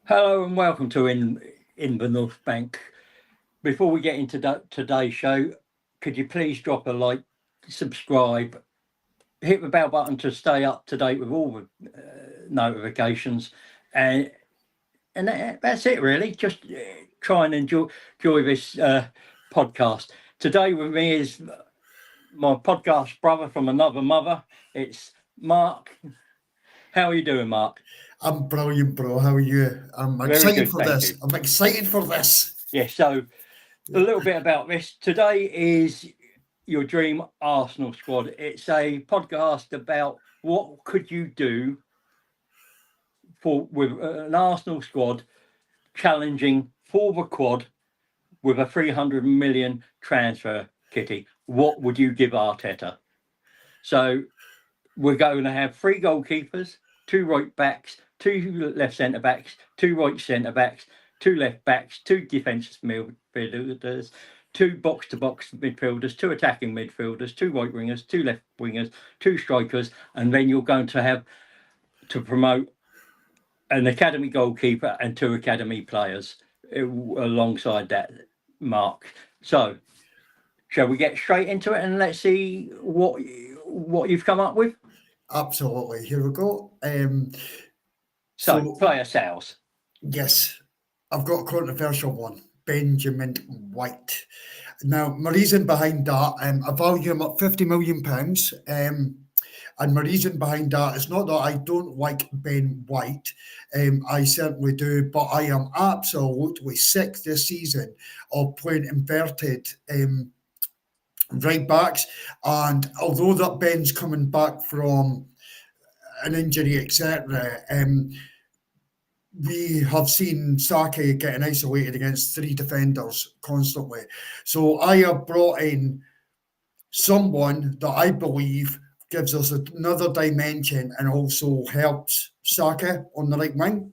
Hello and welcome to in the North Bank. Before we get into today's show, could you please drop a like, subscribe, hit the bell button to stay up to date with all the notifications, and that's it really. Just try and enjoy this podcast. Today with me is my podcast brother from another mother. It's Mark. How are you doing, Mark? I'm brilliant, bro. How are you? I'm Very excited good, for thank this. you. I'm excited for this. Yeah, so a little bit about this. Today is your dream Arsenal squad. It's a podcast about what could you do for with an Arsenal squad challenging for the quad with a 300 million transfer kitty. What would you give Arteta? So we're going to have three goalkeepers, two right backs, two left centre backs, two right centre backs, two left backs, two defensive midfielders, two box to box midfielders, two attacking midfielders, two right wingers, two left wingers, two strikers, and then you're going to have to promote an academy goalkeeper and two academy players alongside that, Mark. So, shall we get straight into it and let's see what you've come up with? Absolutely. Here we go. So, So, player sales. yes, I've got a controversial one. Benjamin White. Now, my reason behind that, I value him at £50 million. And my reason behind that is not that I don't like Ben White. I certainly do, but I am absolutely sick this season of playing inverted right backs. And although that Ben's coming back from an injury, etc., we have seen Saka getting isolated against three defenders constantly. So I have brought in someone that I believe gives us another dimension and also helps Saka on the right wing.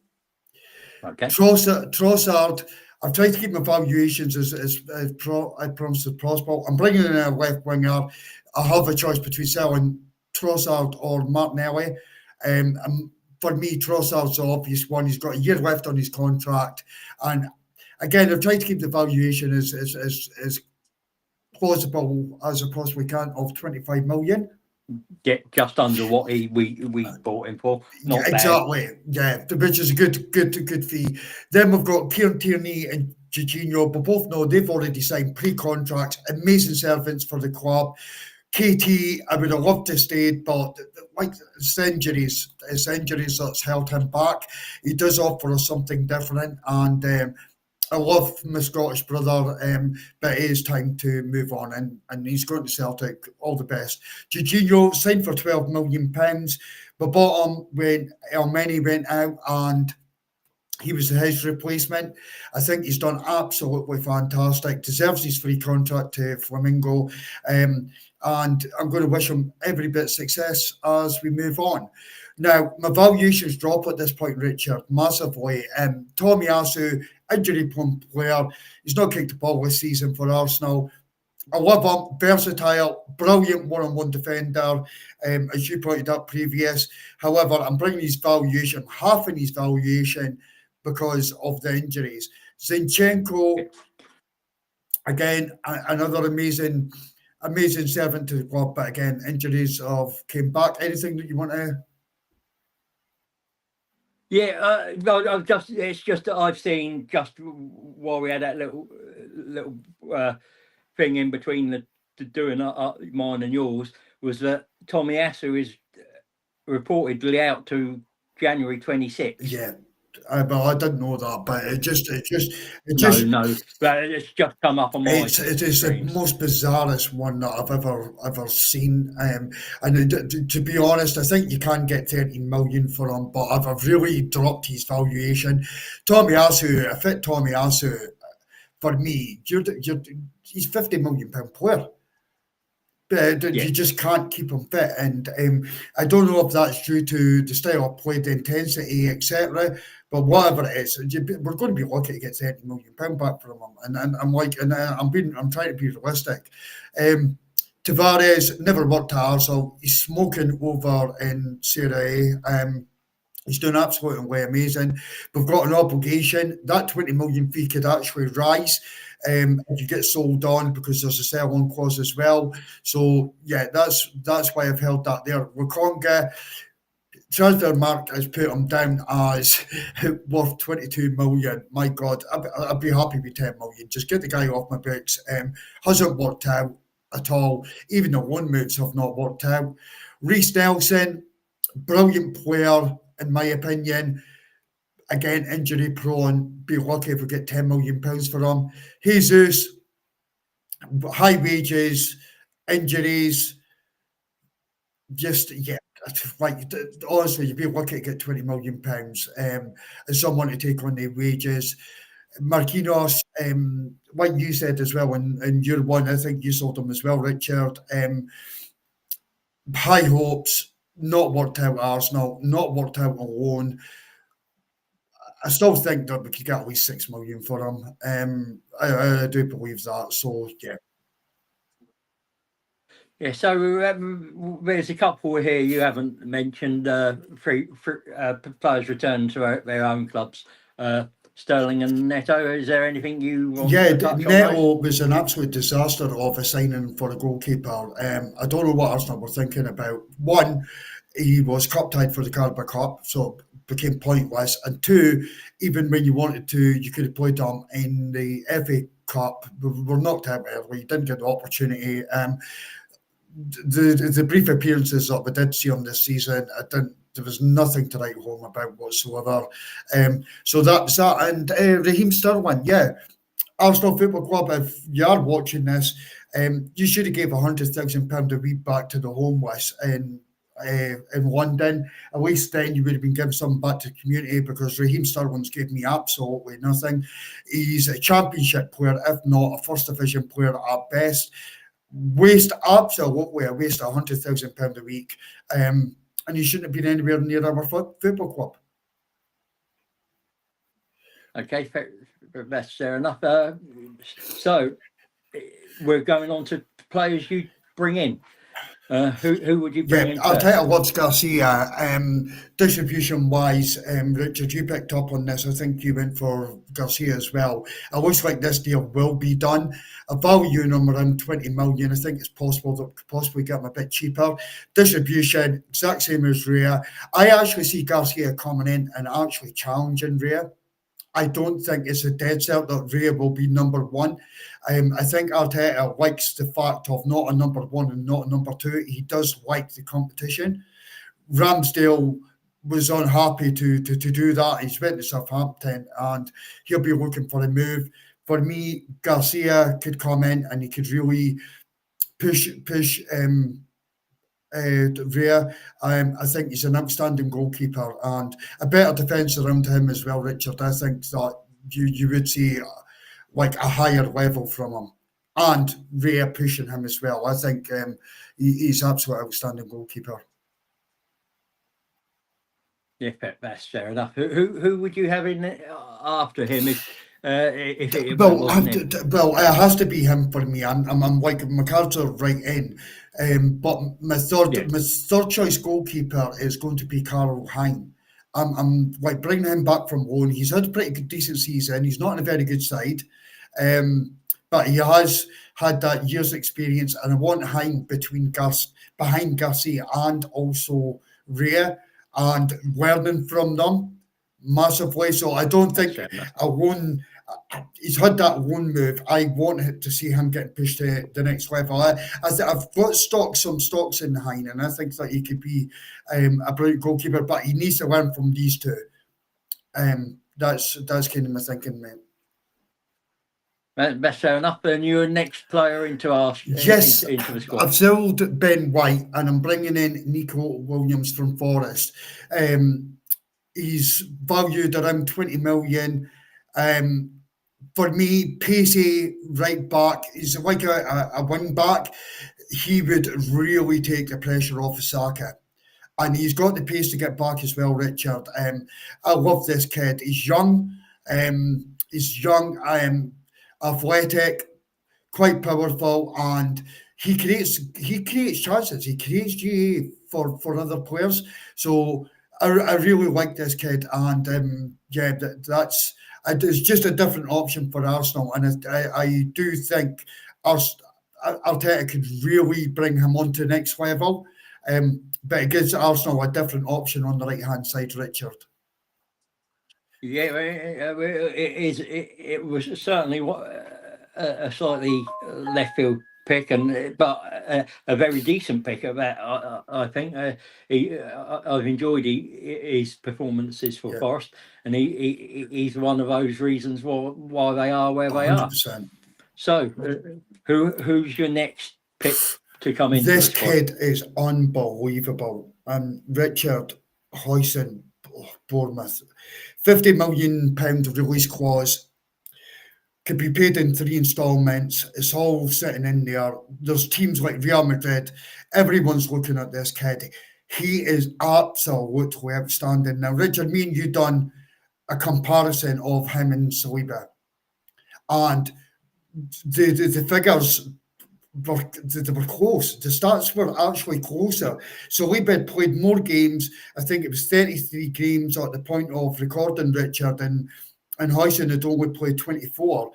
Okay. Trossard, I've tried to keep my valuations I promised as possible. I'm bringing in a left winger. I have a choice between selling Trossard or Martinelli. For me, Trossard's the obvious one. He's got a year left on his contract. And again, I've tried to keep the valuation as plausible as I possibly can of 25 million. Get just under what we bought him for. Yeah, Not bad. exactly. Yeah, which is a good fee. Then we've got Kieran Tierney and Jorginho, but both know they've already signed pre-contracts, amazing servants for the club. KT, I would have loved to stay, but like it's injuries that's held him back. He does offer us something different, and I love my Scottish brother, but it is time to move on, and he's going to Celtic. All the best. Jorginho signed for £12 million. But bottom when Elmeni went out and he was his replacement. I think he's done absolutely fantastic. Deserves his free contract to Flamingo. And I'm going to wish him every bit of success as we move on. Now, my valuations drop at this point, Richard, massively. Tommy Asu, injury-prone player. He's not kicked the ball this season for Arsenal. I love him, versatile, brilliant one-on-one defender, as you pointed out previous. However, I'm bringing his valuation, half in his valuation, because of the injuries. Zinchenko, again, another amazing servant to the club, but again, injuries have came back. Anything that you want to? Yeah, no, it's just that I've seen just while we had that little thing in between the doing mine and yours was that Tommy Asu is reportedly out to January 26th. Yeah, well, I didn't know that, but it No, just no, but it's just come up on my it is the screens. most bizarrest one that I've ever seen. And to be honest, I think you can get 13 million for him, but I've really dropped his valuation. Tommy Asu, a fit Tommy Asu, for me, he's £50 million player. Yeah, You just can't keep him fit, and I don't know if that's due to the style of play, the intensity, etc. But whatever it is, we're going to be lucky to get £30 million back from him. And I'm like, and I'm trying to be realistic. Tavares never worked at Arsenal. He's smoking over in Serie A. He's doing absolutely amazing. We've got an obligation. That 20 million fee could actually rise if you get sold on, because there's a sell-on clause as well. So yeah, that's why I've held that there. Wakonga, transfer market has put him down as worth 22 million. My God, I'd be happy with 10 million. Just get the guy off my books. Hasn't worked out at all. Even the loan moves have not worked out. Reece Nelson, brilliant player, in my opinion. Again, injury prone. Be lucky if we get £10 million for him. Jesus, high wages, injuries, just, yeah. Like, honestly, you'd be lucky to get £20 million and someone to take on their wages. Marquinhos, like you said as well in your one, I think you sold him as well, Richard. High hopes, not worked out at Arsenal, not worked out alone. I still think that we could get at least 6 million for him. I do believe that. So yeah. Yeah, so there's a couple here you haven't mentioned. Players return to their own clubs. Sterling and Neto. Is there anything you want Yeah, to touch on those? Neto was an absolute disaster of a signing for a goalkeeper. I don't know what Arsenal were thinking about. One, he was cup tied for the Carabao Cup, so became pointless. And two, even when you wanted to, you could have played him in the FA Cup. We were knocked out early. Didn't get the opportunity. The brief appearances that we did see him this season, there was nothing to write home about whatsoever. So that's that. And Raheem Sterling, yeah. Arsenal Football Club, if you are watching this, you should have gave £100,000 a week back to the homeless in London. At least then you would have been giving some back to the community, because Raheem Sterling's gave me absolutely nothing. He's a championship player, if not a first division player at best. Absolutely a waste of £100,000 a week. And he shouldn't have been anywhere near our football club. Okay, that's fair enough. So we're going on to players you bring in. Who would you bring in I'll first? tell you, I love Garcia. Distribution wise, Richard, you picked up on this. I think you went for Garcia as well. It looks like this deal will be done. A value number around 20 million. I think it's possible that we could possibly get him a bit cheaper. Distribution, exact same as Rhea. I actually see Garcia coming in and actually challenging Rhea. I don't think it's a dead cert that Rhea will be number one. I think Arteta likes the fact of not a number one and not a number two. He does like the competition. Ramsdale was unhappy to do that. He's went to Southampton and he'll be looking for a move. For me, Garcia could come in and he could really push Rhea. I think he's an outstanding goalkeeper and a better defence around him as well, Richard. I think that you would see like a higher level from him, and Rhea pushing him as well. I think he's absolutely outstanding goalkeeper. Yeah, that's fair enough. Who would you have in after him if it wasn't him? Well, it has to be him for me. I'm like MacArthur right in, but my third choice goalkeeper is going to be Carl Hein. I'm like bringing him back from loan. He's had a pretty good, decent season. He's not in a very good side, but he has had that year's experience, and I want Hein behind Garcia and also Rhea, and learning from them massively. So I don't think a loan. He's had that loan move. I want to see him get pushed to the next level. I've got some stocks in Hein, and I think that he could be a brilliant goalkeeper, but he needs to learn from these two. That's kind of my thinking, mate. That's fair enough. And your next player into the squad. I've sold Ben White and I'm bringing in Nico Williams from Forest. He's valued around 20 million. For me, pacey right back. He's like a wing back. He would really take the pressure off of Saka. And he's got the pace to get back as well, Richard. I love this kid. He's young. Athletic, quite powerful, and he creates chances. He creates GA for other players. So I really like this kid, and yeah, it's just a different option for Arsenal, and I do think Arteta could really bring him on to the next level. But it gives Arsenal a different option on the right hand side, Richard. Yeah, it was certainly a slightly left field pick, but a very decent pick of that. I think I've enjoyed his performances for Yeah. Forest, and he's one of those reasons why they are where they are. 100%. So, who's your next pick to come into the This squad? kid is unbelievable. Richard Hoyson, Bournemouth, £50 million release clause, could be paid in 3 installments. It's all sitting in there. There's teams like Real Madrid. Everyone's looking at this kid. He is absolutely outstanding. Now, Richard, me and you done a comparison of him and Saliba, and the figures they were close. The stats were actually closer. So Saliba had played more games. I think it was 33 games at the point of recording, Richard, and Hoyson had only played 24.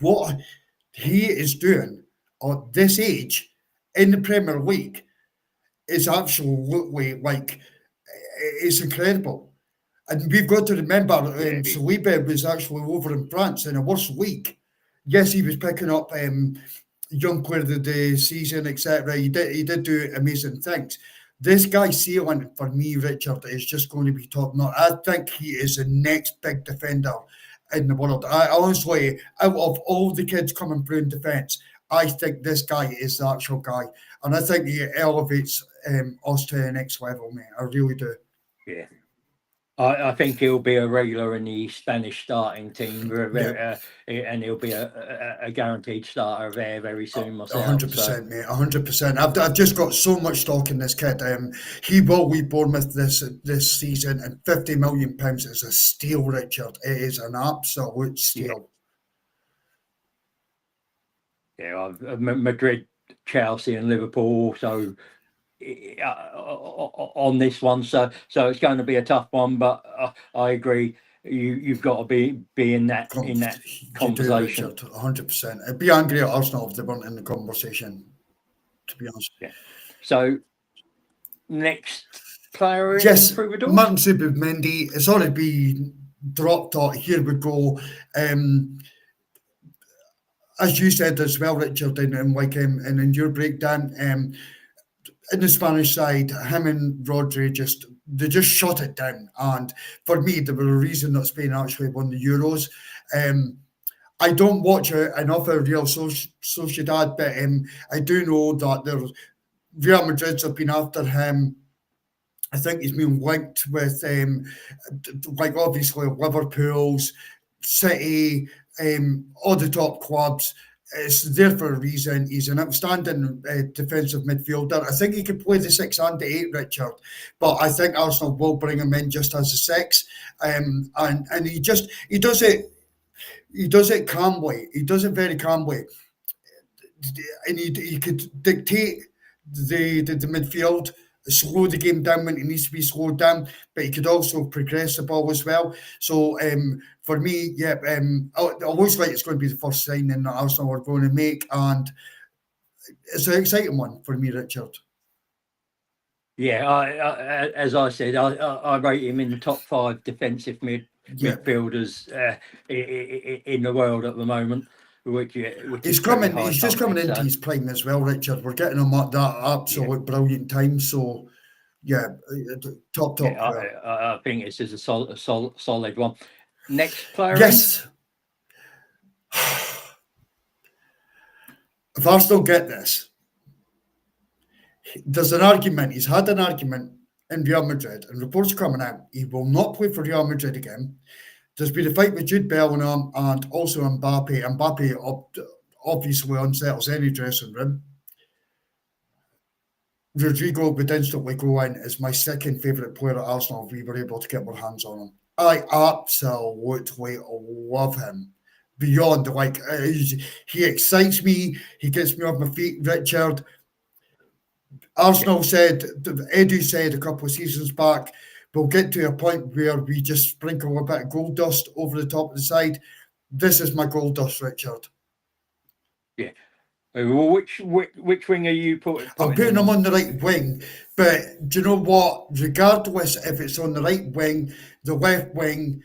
What he is doing at this age in the Premier League is absolutely like it's incredible. And we've got to remember, Saliba was actually over in France in a worse league. Yes, he was picking up young player of the season, etc. He did do amazing things. This guy's ceiling for me, Richard, is just going to be top notch. I think he is the next big defender in the world. I honestly, out of all the kids coming through in defence, I think this guy is the actual guy, and I think he elevates us to the next level, mate. I really do. Yeah. I think he'll be a regular in the Spanish starting team, and he'll be a guaranteed starter there very soon myself. 100%, mate. 100%. I've just got so much stock in this kid. He will leave Bournemouth this season, and £50 million is a steal, Richard. It is an absolute steal. Yeah, Madrid, Chelsea, and Liverpool also on this one, so it's going to be a tough one. But I agree, you've got to be in that conversation. You do, Richard, 100%. I'd be angry at Arsenal if they weren't in the conversation, to be honest. Yeah. So next player yes, through the door. Martin Zubimendi. It's already been dropped out. Here we go. As you said as well, Richard, and in your breakdown, in the Spanish side, him and Rodri just shut it down. And for me, there were a reason that Spain actually won the Euros. I don't watch enough of Real Sociedad, but I do know that Real Madrid have been after him. I think he's been linked with, like obviously Liverpool's, City, all the top clubs. It's there for a reason. He's an outstanding defensive midfielder. I think he could play the 6 and the 8, Richard, but I think Arsenal will bring him in just as a 6. And he does it calmly. He does it very calmly, and he could dictate the midfield, slow the game down when it needs to be slowed down, but he could also progress the ball as well. So for me, it looks like it's going to be the first signing that Arsenal are going to make, and it's an exciting one for me, Richard. Yeah, as I said, I rate him in the top 5 defensive midfielders in the world at the moment. Which he's just coming into his prime as well, Richard. We're getting him at that absolute brilliant time. So, top. Yeah, I think this is a solid one. Next player. Yes. If Arsenal get this, there's an argument. He's had an argument in Real Madrid, and reports coming out he will not play for Real Madrid again. There's been a fight with Jude Bellingham and also Mbappe. Mbappe obviously unsettles any dressing room. Rodrigo would instantly go in as my second favourite player at Arsenal if we were able to get our hands on him. I absolutely love him. Beyond, he excites me. He gets me off my feet, Richard. Arsenal said, Edu said a couple of seasons back, we'll get to a point where we just sprinkle a bit of gold dust over the top of the side. This is my gold dust, Richard. Yeah. Well, which wing are you putting I'm putting him him on? on the right wing, but do you know what? Regardless if it's on the right wing, the left wing,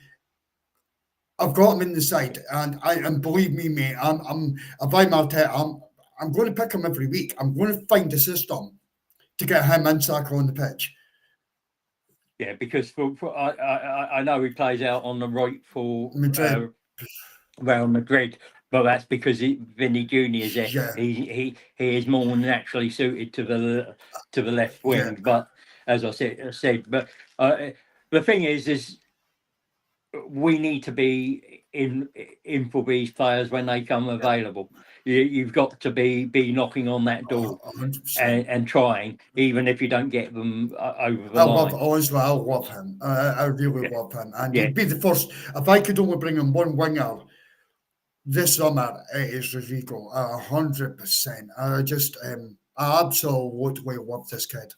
I've got him in the side, and believe me, mate, if I'm Arteta, I'm going to pick him every week. I'm going to find a system to get him and Saka on the pitch. Yeah, because I know he plays out on the right for Madrid, Real Madrid, but that's because Vinny Junior is there. yeah, He is more naturally suited to the left wing. yeah. But as I said, but the thing is we need to be in for these players when they come available. You've got to be knocking on that door 100%. and trying, even if you don't get them over the I love, line. honestly, I love him. I really Yeah, love him. And yeah. he'd be the first, if I could only bring him one winger this summer, it is Rodrigo, 100%. I absolutely love this kid.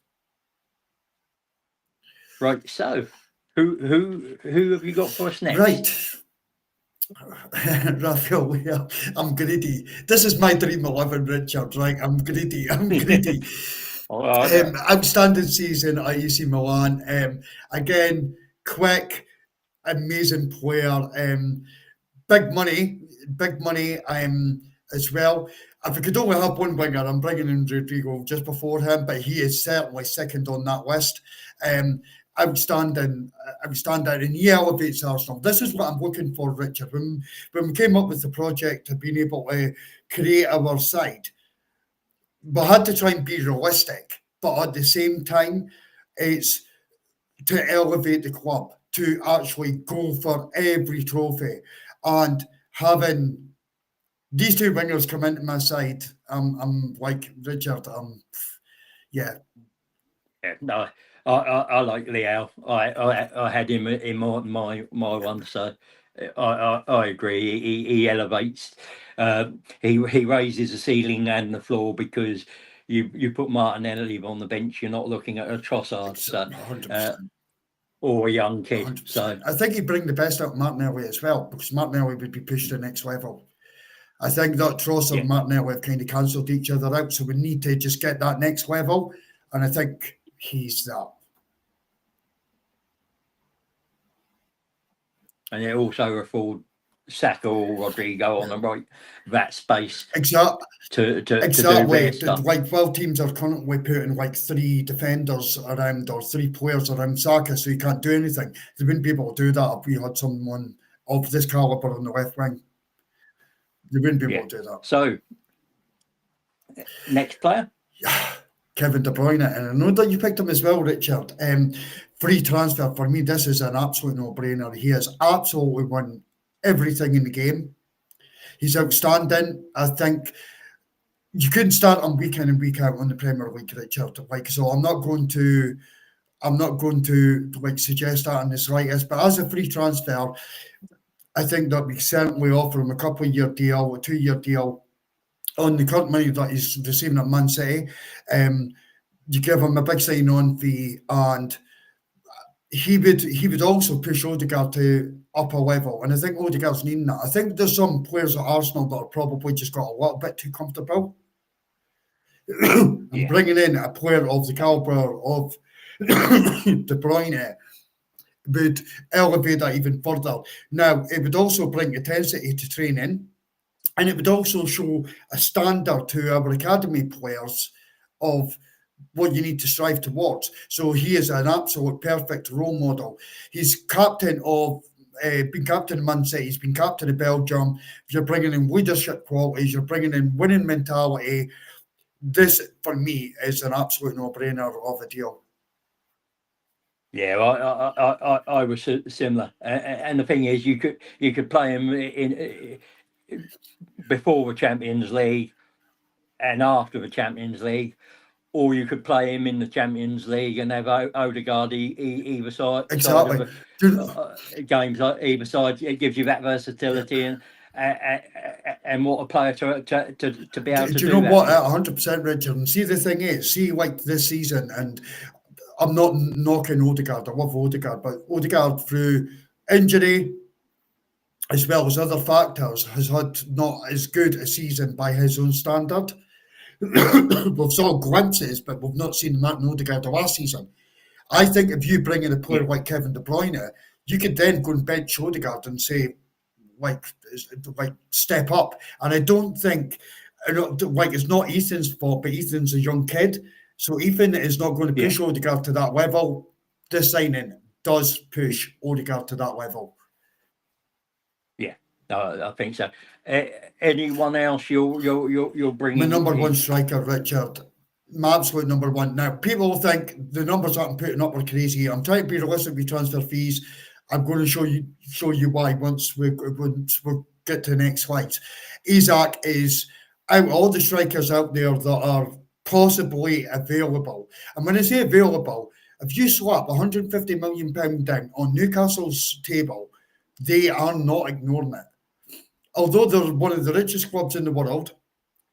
Right. So, who have you got for us next? Right. Raphael, yeah, I'm greedy. This is my dream 11, Richard, right? I'm greedy. I'm greedy. Outstanding season at AC Milan. Again, quick, amazing player. Big money, as well. If I could only have one winger, I'm bringing in Rodrigo just before him, but he is certainly second on that list. Outstanding, and he elevates Arsenal. This is what I'm looking for, Richard. When we came up with the project of being able to create our side, we had to try and be realistic, but at the same time, it's to elevate the club, to actually go for every trophy. And having these two wingers come into my side, I'm like Richard. Yeah, Yeah, no, I like Leo. I had him in my one, so I agree. He elevates. He raises the ceiling and the floor because you put Martinelli on the bench. You're not looking at a Trossard, so 100%. or a young kid. 100%. So I think he'd bring the best out of Martinelli as well, because Martinelli would be pushed to the next level. I think that Trossard and Martinelli have kind of cancelled each other out, so we need to just get that next level, and I think he's that. And it also afford Saka or Rodrigo on the right that space Exactly. to do Exactly. their stuff. Like, well, teams are currently putting like three defenders around or three players around Saka, so he can't do anything. They wouldn't be able to do that if we had someone of this caliber on the left wing. They wouldn't be able to do that. So, next player? Kevin De Bruyne. And I know that you picked him as well, Richard. Free transfer, for me, this is an absolute no-brainer. He has absolutely won everything in the game. He's outstanding. I think you couldn't start him week in and week out on the Premier League, Richard. Like, so I'm not going to like suggest that in the slightest. But as a free transfer, I think that we certainly offer him a couple-year deal, a 2-year deal on the current money that he's receiving at Man City. You give him a big sign-on fee, and he would also push Odegaard to upper level, and I think Odegaard's needing that. I think there's some players at Arsenal that are probably just got a little bit too comfortable. And bringing in a player of the caliber of De Bruyne would elevate that even further. Now, it would also bring intensity to training, and it would also show a standard to our academy players of what you need to strive towards. So he is an absolute perfect role model. He's captain of been captain of Man City, he's been captain of Belgium. You're bringing in leadership qualities, you're bringing in winning mentality. This, for me, is an absolute no-brainer of a deal. Yeah, I was similar, and the thing is, you could play him in before the Champions League and after the Champions League, or you could play him in the Champions League and have Odegaard either side. Exactly. Side of games either side. It gives you that versatility, and what a player to be able to Do do you know that what? for. 100%, Richard. And see, the thing is, see, like this season, and I'm not knocking Odegaard. I love Odegaard, but Odegaard through injury as well as other factors has had not as good a season by his own standard. We've saw glimpses, but we've not seen Martin Odegaard the last season. I think if you bring in a player Yeah, like Kevin De Bruyne, you could then go and bench Odegaard and say, like, step up. And I don't think, like, it's not Ethan's fault, but Ethan's a young kid, so Ethan is not going to yeah, push Odegaard to that level. This signing does push Odegaard to that level. yeah. I think so. Anyone else you're My bringing number one in? striker, Richard. My absolute number one. Now, people think the numbers that I'm putting up are crazy. I'm trying to be realistic with transfer fees. I'm going to show you why once we get to the next slides. Isak is out of all the strikers out there that are possibly available. And when I say available, if you slap £150 million down on Newcastle's table, they are not ignoring it. Although they're one of the richest clubs in the world,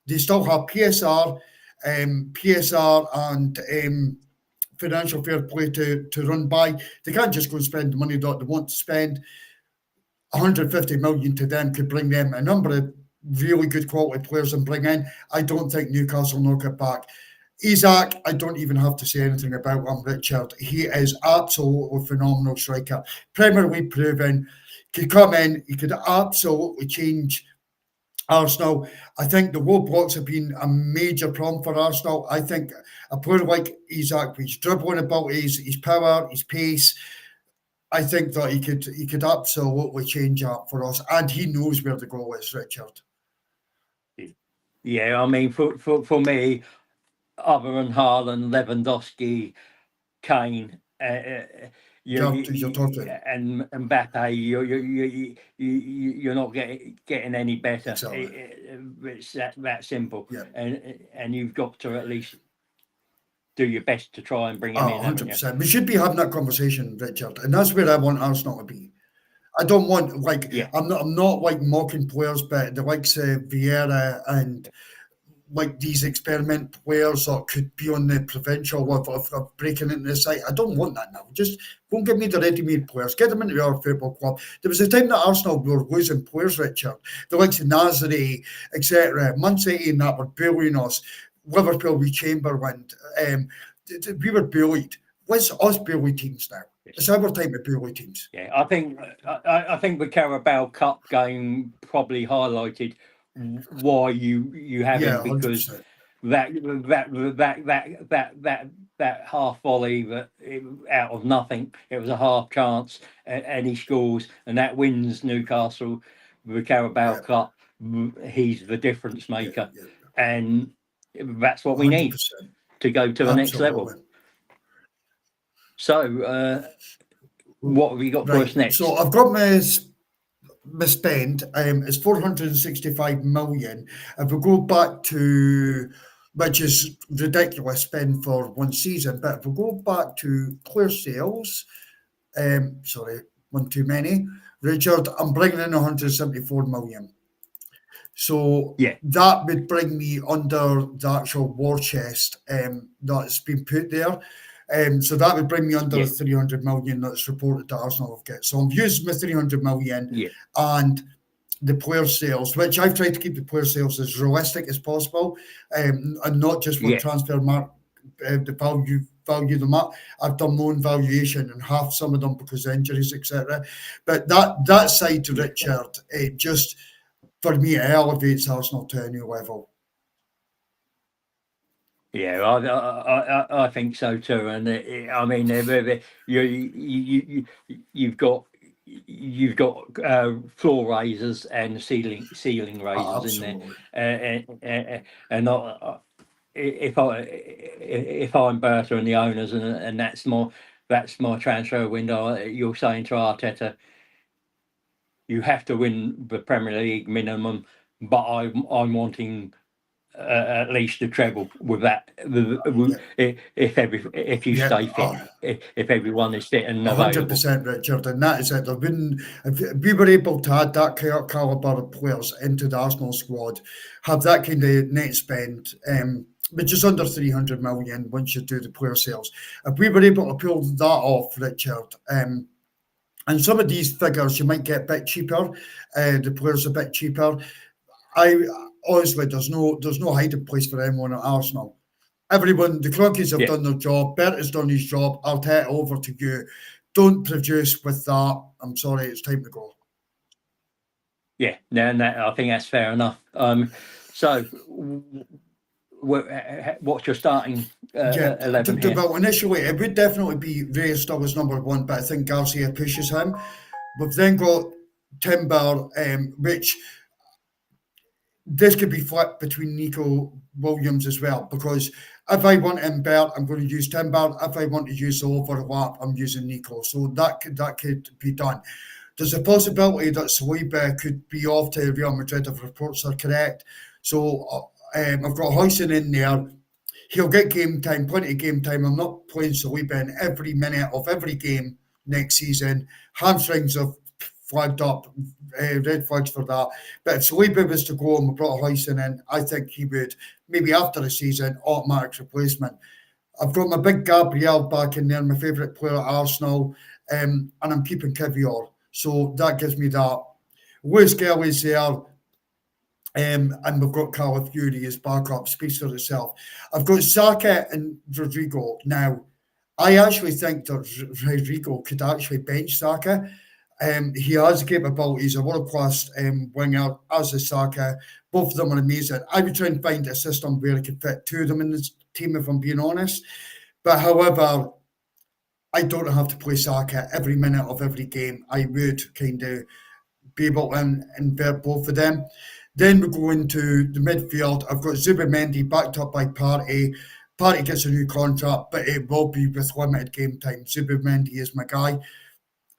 they still have PSR and financial fair play to run by. They can't just go and spend the money that they want to spend. 150 million to them could bring them a number of really good quality players and bring in. I don't think Newcastle knock it back. Isak, I don't even have to say anything about him, Richard. He is absolutely phenomenal striker. Premier League proven. Could come in, he could absolutely change Arsenal. I think the low blocks have been a major problem for Arsenal. I think a player like Isak, with his dribbling abilities, his power, his pace, I think that he could absolutely change that for us, and he knows where the goal is, Richard. Yeah, I mean, for me, other than Haaland, Lewandowski, Kane, You're talking and Mbappe, you're not getting any better. exactly. It's that simple. Yeah. And you've got to at least do your best to try and bring him in, haven't you? 100%. We should be having that conversation, Richard, and that's where I want Arsenal to be. I don't want Yeah, I'm not like mocking players, but the likes of Vieira and like these experiment players that could be on the provincial of breaking into the site. I don't want that now. Just don't give me the ready-made players. Get them into our football club. There was a time that Arsenal were losing players, Richard. The likes of Nazare, etc. Man City and that were bullying us. Liverpool with Chamberlain. We were bullied. Let's us bully teams now. It's our time to bully teams. yeah. I think the Carabao Cup game probably highlighted why you have Yeah, him, because 100%. that half volley out of nothing, it was a half chance, and he scores, and that wins Newcastle the Carabao Yeah, Cup. He's the difference yeah, maker, yeah. and that's what we need 100%. to go to the next level. Absolutely. So, what have you got for us Right. next? So I've got my spend. It's 465 million. If we go back to, which is ridiculous spend for one season, but if we go back to clear sales, sorry, one too many. Richard, I'm bringing in 174 million. So Yeah, that would bring me under the actual war chest that's been put there. So that would bring me under yeah, 300 million that's reported to Arsenal have got. So I'm using my 300 million yeah, and the player sales, which I've tried to keep the player sales as realistic as possible, and not just what yeah, transfer mark the value them up. I've done my own valuation and half some of them because of injuries, etc. But that side to yeah. Richard, it just for me, it elevates Arsenal to a new level. Yeah, I think so too, and I mean, you've got floor raisers and ceiling raisers in there, Absolutely. and if I'm Bertha and the owners, and that's my transfer window, you're saying to Arteta, you have to win the Premier League minimum, but I'm wanting at least the treble with that. If you Yeah, stay fit, if everyone is fit and available. 100%, Richard, and that is it. There wouldn't, if we were able to add that calibre of players into the Arsenal squad, have that kind of net spend, which is under 300 million once you do the player sales. If we were able to pull that off, Richard, and some of these figures you might get a bit cheaper, the players a bit cheaper. I honestly, there's no hiding place for anyone at Arsenal. Everyone, the Crockies have Yeah. done their job. Bert has done his job. I'll take it over to you. Don't produce with that. I'm sorry, it's time to go. Yeah, no, I think that's fair enough. So, what's your starting 11 here? Well, initially, it would definitely be Ray still as number one, but I think Garcia pushes him. We've then got Timber, which this could be flipped between Nico Williams as well, because if I want in Bert, I'm going to use Timber. If I want to use the overlap, I'm using Nico. So that could be done. There's a possibility that Saliba could be off to Real Madrid if reports are correct. So I've got Huijsen in there. He'll get game time, plenty of game time. I'm not playing Saliba in every minute of every game next season. Hamstrings have flagged up, red flags for that. But if Saliba was to go and we brought Huijsen in, I think he would, maybe after the season, automatic replacement. I've got my big Gabriel back in there, my favourite player at Arsenal, and I'm keeping Kivior. So that gives me that. Lewis Kelly's there, and we've got Calafiori as backup, speaks for itself. I've got Saka and Rodrigo. Now, I actually think that Rodrigo could actually bench Saka. He has the capabilities, a world-class winger, as is Saka. Both of them are amazing. I would try and find a system where I could fit two of them in this team, if I'm being honest. But however, I don't have to play Saka every minute of every game. I would kind of be able to invert both of them. Then we go into the midfield. I've got Zubimendi backed up by Partey. Partey gets a new contract, but it will be with limited game time. Zubimendi is my guy.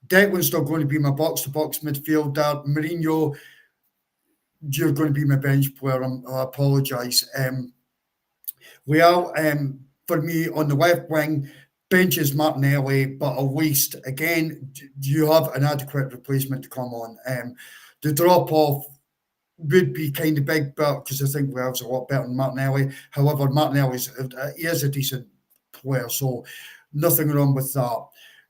Declan's still going to be my box-to-box midfielder. Mourinho, you're going to be my bench player. I apologise. For me, on the left wing, bench is Martinelli, but at least, again, you have an adequate replacement to come on. The drop-off would be kind of big, but because I think Wales a lot better than Martinelli. However, Martinelli is a decent player, so nothing wrong with that.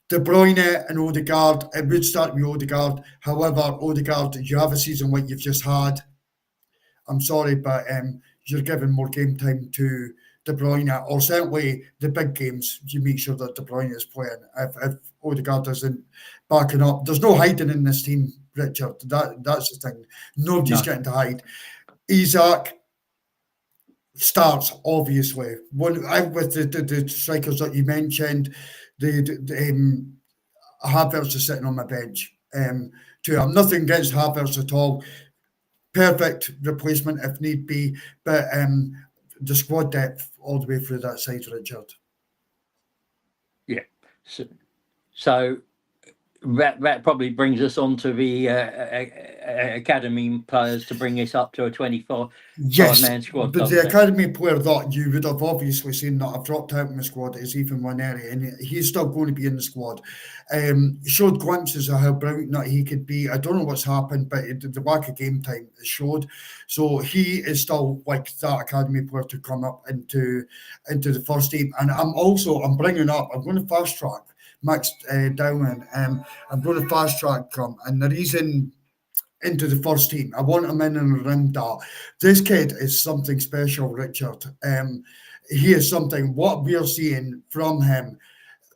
De Bruyne and Odegaard, it would start with Odegaard. However, Odegaard, you have a season like you've just had. I'm sorry, but you're giving more game time to De Bruyne, or certainly the big games, you make sure that De Bruyne is playing. If Odegaard isn't backing up, there's no hiding in this team, Richard. That's the thing. Nobody's getting to hide. Isak starts, obviously. With the strikers that you mentioned, Havertz is sitting on my bench. Too. I'm nothing against Havertz at all. Perfect replacement if need be, but the squad depth all the way through that side, Richard. Yeah. So that probably brings us on to the academy players to bring this up to a 25-man squad. But the academy player that you would have obviously seen that I've dropped out in the squad is Ethan Waneri, and he's still going to be in the squad. Showed glimpses of how brilliant that he could be. I don't know what's happened, but the lack of game time showed. So he is still like that academy player to come up into the first team. And I'm going to fast track Max Dowling. I'm going to fast track him, and the reason into the first team, I want him in and around that. This kid is something special, Richard. He is something. What we're seeing from him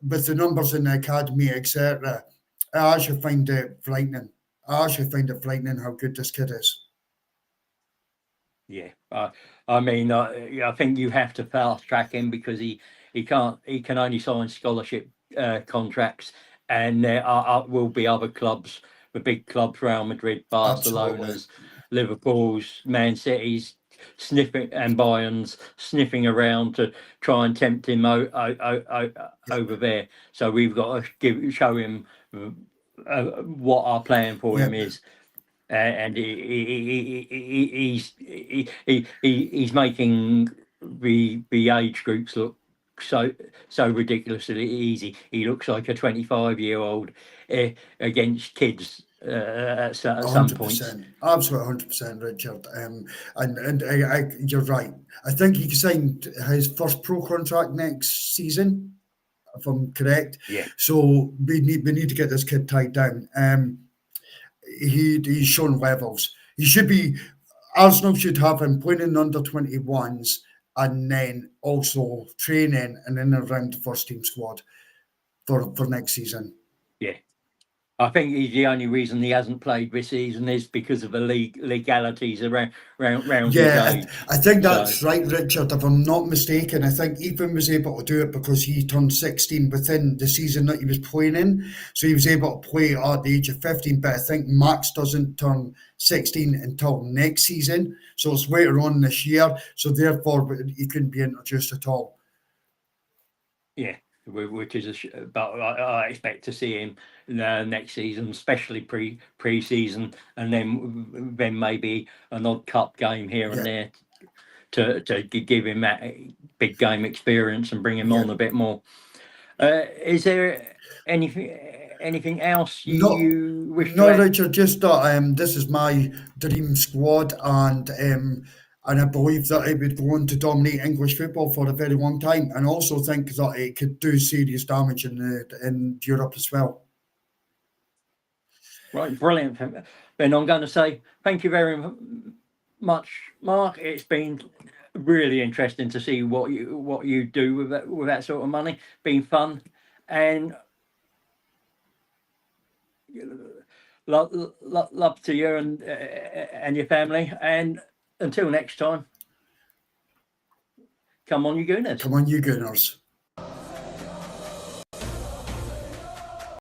with the numbers in the academy, etc., I actually find it frightening. how good this kid is. Yeah, I mean, I think you have to fast track him because he can only sign scholarship contracts, and there will be other clubs, the big clubs, Real Madrid, Barcelona's, Liverpool's, Man City's, sniffing, and Bayern's sniffing around to try and tempt him over there. So we've got to show him what our plan for him is. and he's making the age groups look so ridiculously easy. He looks like a 25-year-old against kids at some points. 100%, absolutely 100%, Richard. And you're right. I think he signed his first pro contract next season, if I'm correct. Yeah, So we need to get this kid tied down. He's shown levels. He should be. Arsenal should have him playing in under 21s and then also training and in around the first team squad for next season. yeah. I think the only reason he hasn't played this season is because of the legalities around his Yeah, age. I think So that's right, Richard. If I'm not mistaken, I think Ethan was able to do it because he turned 16 within the season that he was playing in. So he was able to play at the age of 15. But I think Max doesn't turn 16 until next season. So it's later on this year. So therefore, he couldn't be introduced at all. yeah, which is but I expect to see him next season, especially pre-season, and then maybe an odd cup game here and Yeah, there to give him that big game experience and bring him yeah. on a bit more. Is there anything else No, you wish to no, add? Richard. Just that this is my dream squad, and I believe that it would go on to dominate English football for a very long time, and also think that it could do serious damage in Europe as well. Right, brilliant. Then I'm going to say thank you very much, Mark. It's been really interesting to see what you do with that sort of money. Been fun, and love to you and your family. And until next time, come on, you Gooners. Come on, you Gunners.